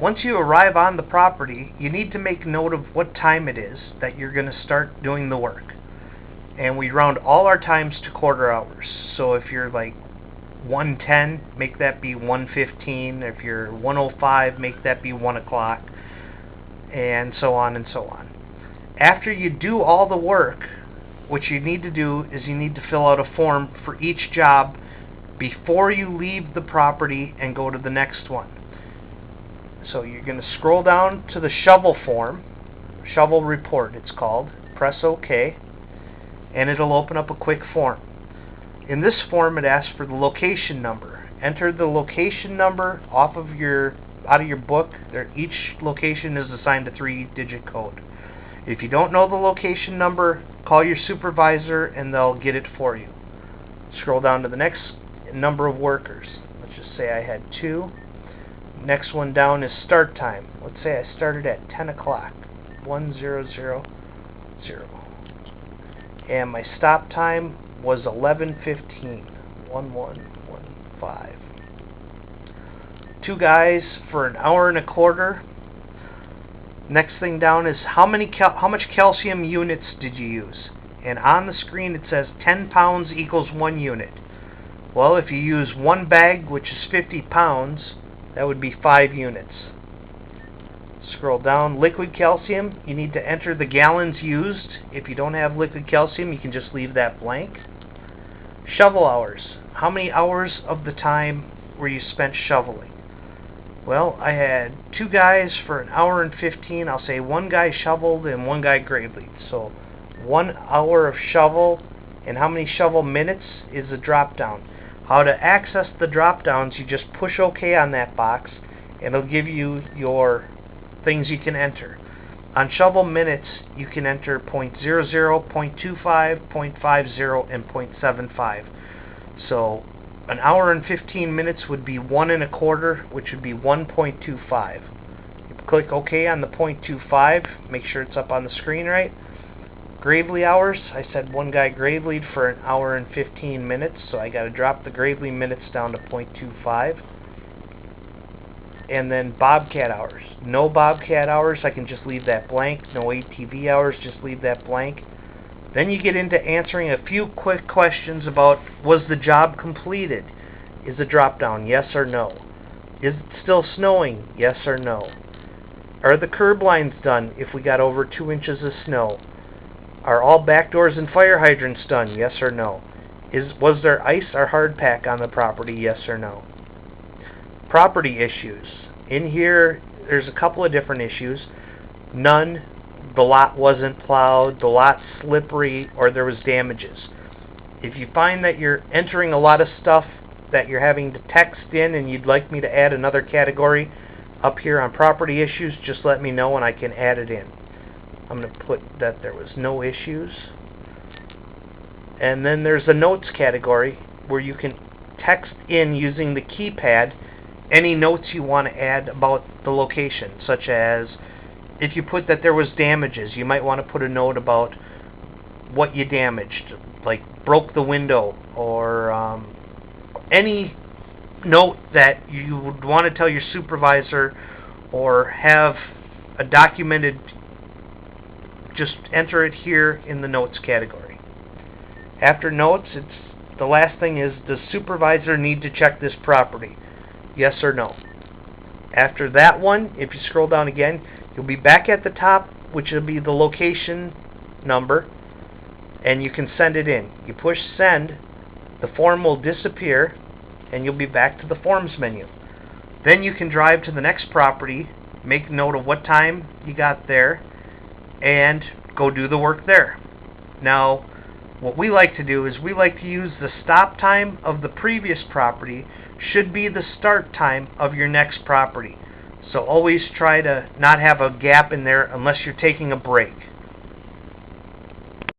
Once you arrive on the property, you need to make note of what time it is that you're going to start doing the work. And we round all our times to quarter hours. So if you're like 1:10, make that be 1:15. If you're 1:05, make that be 1 o'clock, and so on and so on. After you do all the work, what you need to do is you need to fill out a form for each job before you leave the property and go to the next one. So you're going to scroll down to the shovel form, shovel report it's called, press OK, and it'll open up a quick form. In this form it asks for the location number. Enter the location number out of your book. Each location is assigned a 3-digit code. If you don't know the location number, call your supervisor and they'll get it for you. Scroll down to the next number of workers. Let's just say I had 2. Next one down is start time. Let's say I started at 10 o'clock. 1000. And my stop time was 11:15. 11:15. 2 guys for an hour and a quarter. Next thing down is how much calcium units did you use? And on the screen it says 10 pounds equals 1 unit. Well, if you use 1 bag, which is 50 pounds, that would be 5 units. Scroll down, liquid calcium, you need to enter the gallons used. If you don't have liquid calcium, you can just leave that blank. Shovel hours, how many hours of the time were you spent shoveling? Well, I had 2 guys for an hour and 15. I'll say 1 guy shoveled and 1 guy gravelied. So 1 hour of shovel, and how many shovel minutes is the drop down. How to access the drop downs, you just push OK on that box and it'll give you your things you can enter. On shovel minutes you can enter 0.00, 0.25, 0.50, and 0.75. So an hour and 15 minutes would be 1 1/4, which would be 1.25. You click OK on the 0.25, make sure it's up on the screen right. Gravely hours, I said 1 guy gravelied for an hour and 15 minutes, so I got to drop the gravely minutes down to 0.25. And then bobcat hours. No bobcat hours, I can just leave that blank. No ATV hours, just leave that blank. Then you get into answering a few quick questions about, was the job completed? Is the drop down yes or no? Is it still snowing? Yes or no? Are the curb lines done if we got over 2 inches of snow? Are all back doors and fire hydrants done? Yes or no? Was there ice or hard pack on the property? Yes or no? Property issues. In here, there's a couple of different issues. None. The lot wasn't plowed, the lot's slippery, or there was damages. If you find that you're entering a lot of stuff that you're having to text in and you'd like me to add another category up here on property issues, just let me know and I can add it in. I'm going to put that there was no issues. And then there's a notes category where you can text in using the keypad any notes you want to add about the location, such as if you put that there was damages, you might want to put a note about what you damaged, like broke the window, or any note that you would want to tell your supervisor or have a documented. Just enter it here in the notes category. After notes, the last thing is, does supervisor need to check this property? Yes or no? After that one, if you scroll down again, you'll be back at the top, which will be the location number, and you can send it in. You push send, the form will disappear, and you'll be back to the forms menu. Then you can drive to the next property, make note of what time you got there, and go do the work there. Now, what we like to do is we like to use the stop time of the previous property should be the start time of your next property. So always try to not have a gap in there unless you're taking a break.